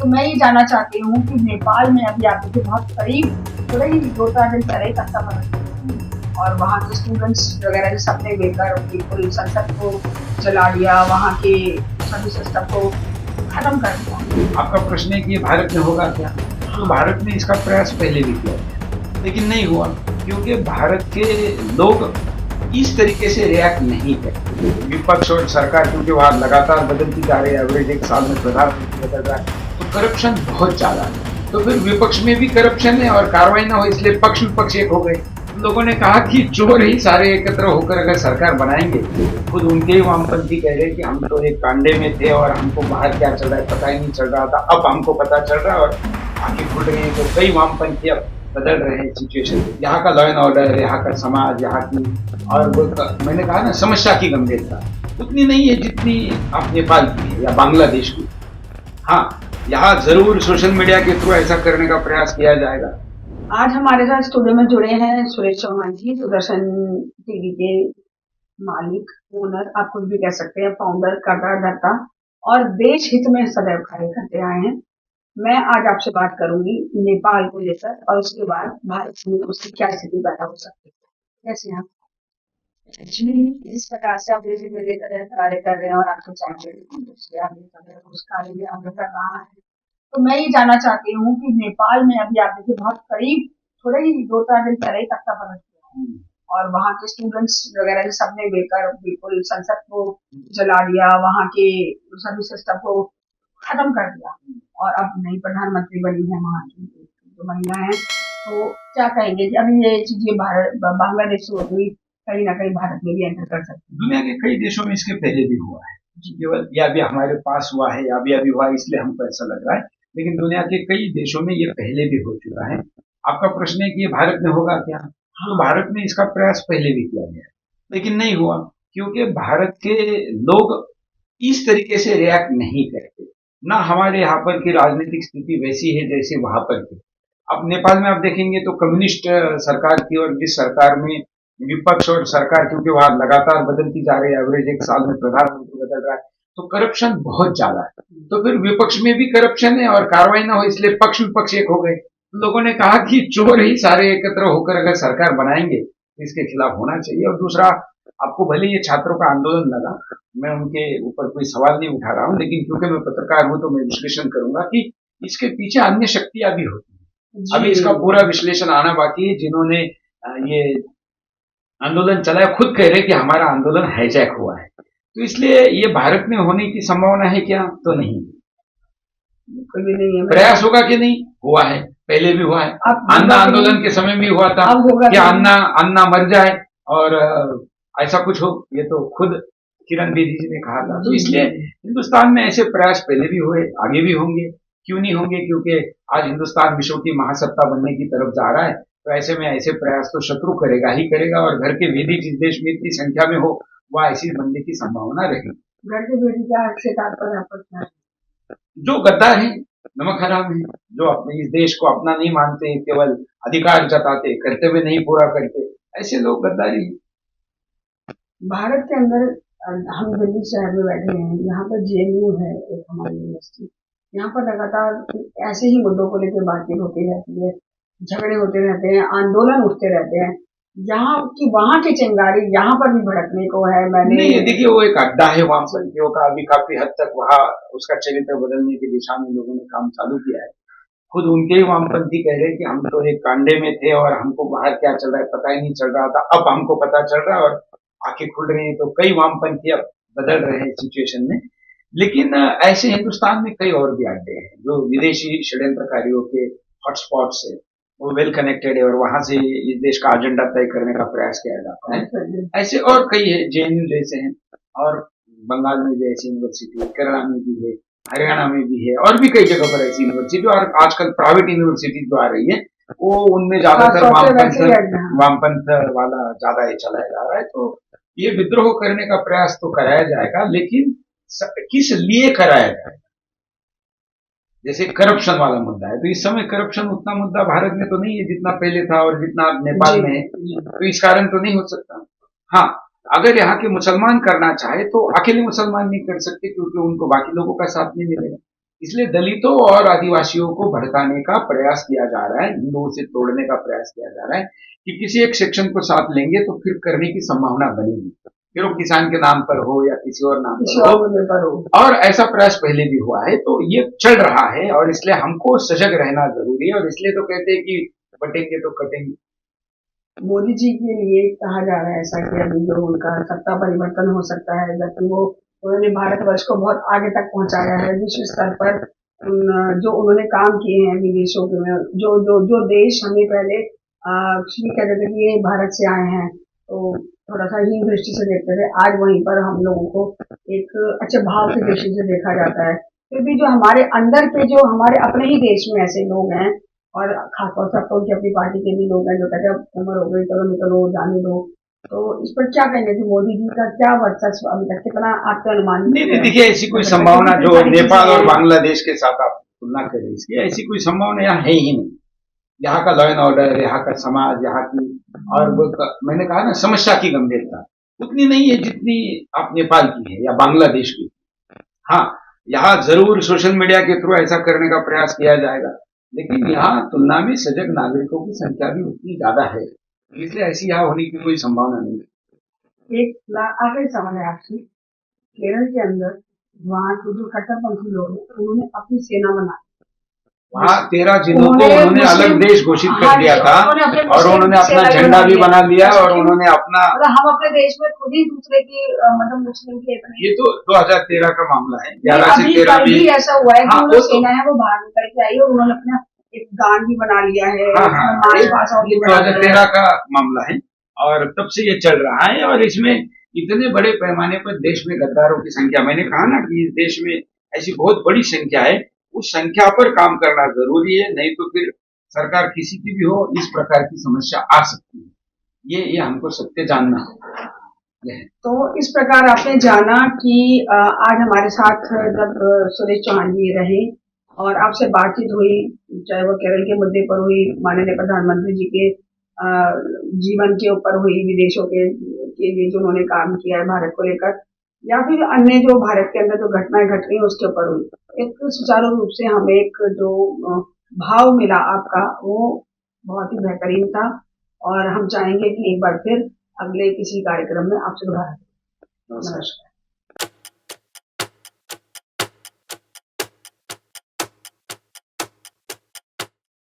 तो मैं ये जानना चाहती हूँ कि नेपाल में अभी आप देखिए बहुत करीब थोड़े ही 2-4 दिन पहले ही घटना बरसी और वहाँ के स्टूडेंट्स वगैरह सबने मिलकर बिल्कुल संसद को जला दिया, वहाँ के सभी सिस्टम को खत्म कर दिया। आपका प्रश्न है कि ये भारत में होगा क्या? तो भारत ने इसका प्रयास पहले भी किया था, लेकिन नहीं हुआ, क्योंकि भारत के लोग इस तरीके से रिएक्ट नहीं करते। विपक्ष और सरकार क्योंकि वहाँ लगातार बदलती जा रही है, एवरेज एक साल में प्रधानमंत्री बदल रहा है, तो करप्शन बहुत ज्यादा है। तो फिर विपक्ष में भी करप्शन है और कार्रवाई ना हो, इसलिए पक्ष विपक्ष एक हो गए। लोगों ने कहा कि चोर ही सारे एकत्र होकर अगर सरकार बनाएंगे, खुद उनके ही वामपंथी कह रहे कि हम तो एक कांडे में थे और हमको बाहर क्या चल रहा है पता ही नहीं चल रहा था, अब हमको पता चल रहा है और आंखें खुल रही हैं। तो कई वामपंथी अब बदल रहे हैं सिचुएशन, यहाँ का लॉ एंड ऑर्डर, यहाँ का समाज, यहाँ की और मैंने कहा ना समस्या की गंभीरता उतनी नहीं है जितनी आप नेपाल की है या बांग्लादेश की। हाँ, यहाँ जरूर सोशल मीडिया के थ्रू ऐसा करने का प्रयास किया जाएगा। आज हमारे साथ स्टूडियो में जुड़े हैं सुरेश चौहान जी, सुदर्शन टीवी के मालिक, ओनर, आप कुछ भी कह सकते हैं, फाउंडर, कर्ताधर्ता और देश हित में सदैव कार्य करते आए हैं। मैं आज आपसे बात करूंगी नेपाल को लेकर और उसके बाद भारत में उसकी क्या स्थिति पैदा हो सकती है। कैसे आप एक्चुअली इस प्रकार से आप धीरे कार्य कर रहे हैं और आपको चाहिए उस कार्य में आगे कर रहा है, तो मैं ये जानना चाहती हूँ कि नेपाल में अभी आप देखिए बहुत करीब थोड़े ही 2-4 दिन पहले ही घटना बरसी और वहाँ के स्टूडेंट्स वगैरह सबने मिलकर बिल्कुल संसद को जला दिया, वहाँ के सभी सिस्टम को खत्म कर दिया और अब नई प्रधानमंत्री बनी है वहाँ की जो महिला है। तो क्या कहेंगे कि अभी ये चीजें भारत बांग्लादेश से होती कहीं ना कहीं भारत में भी एंटर कर सकती है? दुनिया के कई देशों में इसके पहले भी हुआ है, केवल या भी हमारे पास हुआ है या भी अभी हुआ है इसलिए हमको ऐसा लग रहा है, लेकिन दुनिया के कई देशों में ये पहले भी हो चुका है। आपका प्रश्न है कि ये भारत में होगा क्या? तो भारत में इसका प्रयास पहले भी किया गया, लेकिन नहीं हुआ, क्योंकि भारत के लोग इस तरीके से रिएक्ट नहीं करते। ना हमारे यहाँ पर की राजनीतिक स्थिति वैसी है जैसे वहां पर की। अब नेपाल में आप देखेंगे तो कम्युनिस्ट सरकार थी और जिस सरकार में विपक्ष और सरकार क्योंकि वहां लगातार बदलती जा रही है, एवरेज एक साल में प्रधानमंत्री बदल रहा है, तो करप्शन बहुत ज्यादा है। तो फिर विपक्ष में भी करप्शन है और कार्रवाई ना हो, इसलिए पक्ष विपक्ष एक हो गए। लोगों ने कहा कि चोर ही सारे एकत्र होकर अगर सरकार बनाएंगे तो इसके खिलाफ होना चाहिए। और दूसरा, आपको भले ये छात्रों का आंदोलन लगा, मैं उनके ऊपर कोई सवाल नहीं उठा रहा हूं, लेकिन क्योंकि मैं पत्रकार हूं तो मैं विश्लेषण करूंगा कि इसके पीछे अन्य शक्तियां भी होती है। अभी इसका पूरा विश्लेषण आना बाकी है। जिन्होंने ये आंदोलन चलाया खुद कह रहे कि हमारा आंदोलन हाईजैक हुआ है, तो इसलिए ये भारत में होने की संभावना है क्या? तो नहीं, कभी नहीं है। प्रयास होगा कि नहीं? हुआ है, पहले भी हुआ है। अन्ना आंदोलन के समय भी हुआ था कि अन्ना मर जाए और ऐसा कुछ हो, ये तो खुद किरण बेदी जी ने कहा था। तो इसलिए हिंदुस्तान में ऐसे प्रयास पहले भी हुए, आगे भी होंगे। क्यों नहीं होंगे? क्योंकि आज हिंदुस्तान विश्व की महासत्ता बनने की तरफ जा रहा है, तो ऐसे में ऐसे प्रयास तो शत्रु करेगा ही करेगा और घर के वेदी जिस देश में इतनी संख्या में हो वह ऐसी बनने की संभावना रहेगी। घर के वेदी का से तात्पर्य जो गद्दार है, नमक हराम है, जो अपने इस देश को अपना नहीं मानते, केवल अधिकार जताते, कर्तव्य नहीं पूरा करते, ऐसे लोग गद्दारी। भारत के अंदर हम दिल्ली शहर में बैठे हैं, यहाँ पर जेएनयू है एक हमारी यूनिवर्सिटी, यहाँ पर लगातार ऐसे ही मुद्दों को लेकर बातचीत होती रहती है, झगड़े होते रहते हैं, आंदोलन उठते रहते हैं। यहाँ की वहाँ की चिंगारी यहाँ पर भी भड़कने को है। मैंने नहीं, देखिए वो एक अड्डा है वामपंथियों का, अभी काफी हद तक वहाँ उसका चरित्र बदलने की दिशा में लोगों ने काम चालू किया है। खुद उनके ही वामपंथी कह रहे कि हम तो एक कांडे में थे और हमको बाहर क्या चल रहा है पता ही नहीं चल रहा था, अब हमको पता चल रहा है और आंखें खुल रही हैं। तो कई वामपंथी अब बदल रहे हैं सिचुएशन में, लेकिन ऐसे हिंदुस्तान में कई और भी अड्डे हैं जो विदेशी षड्यंत्रकारियों के हॉटस्पॉट्स है, वो वेल कनेक्टेड है और वहां से इस देश का एजेंडा तय करने का प्रयास किया जाता है। ऐसे और कई है, जेएनयू जैसे हैं, और बंगाल में भी ऐसी यूनिवर्सिटी है, केरला में भी है, हरियाणा में भी है, और भी कई जगह पर ऐसी यूनिवर्सिटी। और आजकल प्राइवेट यूनिवर्सिटी जो आ रही है वो उनमें ज्यादातर वामपंथ वाला ज्यादा ही चलाया जा रहा है। तो ये विद्रोह करने का प्रयास तो कराया जाएगा, लेकिन किस लिए कराया जाएगा? जैसे करप्शन वाला मुद्दा है, तो इस समय करप्शन उतना मुद्दा भारत में तो नहीं है जितना पहले था और जितना नेपाल में है, तो इस कारण तो नहीं हो सकता। हाँ, अगर यहाँ के मुसलमान करना चाहे तो अकेले मुसलमान नहीं कर सकते, क्योंकि उनको बाकी लोगों का साथ नहीं मिलेगा। इसलिए दलितों और आदिवासियों को भड़काने का प्रयास किया जा रहा है, हिंदुओं से तोड़ने का प्रयास किया जा रहा है कि किसी एक सेक्शन को साथ लेंगे तो फिर करने की संभावना बनेगी, फिर वो किसान के नाम पर हो या किसी और नाम पर हो। और ऐसा प्रयास पहले भी हुआ है, तो ये चल रहा है और इसलिए हमको सजग रहना जरूरी है। और इसलिए तो कहते हैं कि बटेंगे तो कटेंगे। मोदी जी के लिए कहा जा रहा है ऐसा कि अभी जो उनका सत्ता परिवर्तन हो सकता है, जबकि वो उन्होंने भारतवर्ष को बहुत आगे तक पहुंचाया है विश्व स्तर पर। जो उन्होंने काम किए हैं विदेशों के में, जो जो जो देश हमें पहले श्री कहते थे कि ये भारत से आए हैं, तो थोड़ा सा हीन दृष्टि से देखते थे, आज वहीं पर हम लोगों को एक अच्छे भाव की दृष्टि से देखा जाता है। फिर भी जो हमारे अंदर के, जो हमारे अपने ही देश में ऐसे लोग हैं, और खासतौर से अब तो उनकी अपनी पार्टी के भी लोग हैं जो कहते हैं अब उम्र हो गई, चलो निकलो जाने दो। तो इस पर क्या कहेंगे कि मोदी जी का क्या वर्चस्व अभी तक, कितना आपके अनुमान? नहीं, देखिए ऐसी कोई संभावना जो नेपाल और बांग्लादेश के साथ आप तुलना करें, इसकी ऐसी कोई संभावना यहाँ है ही नहीं। यहाँ का लॉ एंड ऑर्डर, यहाँ का समाज, यहाँ की और मैंने कहा ना समस्या की गंभीरता उतनी नहीं है जितनी आप नेपाल की है या बांग्लादेश की। हाँ, यहाँ जरूर सोशल मीडिया के थ्रू ऐसा करने का प्रयास किया जाएगा, लेकिन यहाँ तुलना में सजग नागरिकों की संख्या भी उतनी ज्यादा है, इसलिए ऐसी यहाँ होने की कोई संभावना नहीं। एक आखिरी सवाल है आपसे। केरल के अंदर वहाँ के जो कट्टरपंथी लोग हैं, उन्होंने अपनी सेना बनाई, वहाँ 13 जिलों को उन्होंने अलग देश घोषित कर दिया था और उन्होंने अपना झंडा भी बना लिया और उन्होंने अपना, मतलब हम अपने देश में खुद ही दूसरे की मतलब मुस्लिम के, ये तो 2013 का मामला है। 11 से 13 भी ऐसा हुआ है कि जो सेना है वो बाहर निकल के आई और उन्होंने अपना एक गान भी बना लिया है। ये 2013 का मामला है और तब से ये चल रहा है। और इसमें इतने बड़े पैमाने पर देश में गद्दारों की संख्या, मैंने कहा ना कि इस देश में ऐसी बहुत बड़ी संख्या है, उस संख्या पर काम करना जरूरी है, नहीं तो फिर सरकार किसी की भी हो इस प्रकार की समस्या आ सकती है। ये हमको सत्य जानना है। तो इस प्रकार आपने जाना कि आज हमारे साथ जब सुरेश चौहान जी रहे और आपसे बातचीत हुई, चाहे वो केरल के मुद्दे पर हुई, माननीय प्रधानमंत्री जी के जीवन के ऊपर हुई, विदेशों के लिए जो उन्होंने काम किया है भारत को लेकर, या फिर अन्य जो भारत के अंदर जो घटनाएं घट रही है उसके ऊपर हुई, एक सुचारू रूप से हमें एक जो भाव मिला आपका, वो बहुत ही बेहतरीन था। और हम चाहेंगे कि एक बार फिर अगले किसी कार्यक्रम में आपसे दोबारा। नमस्कार।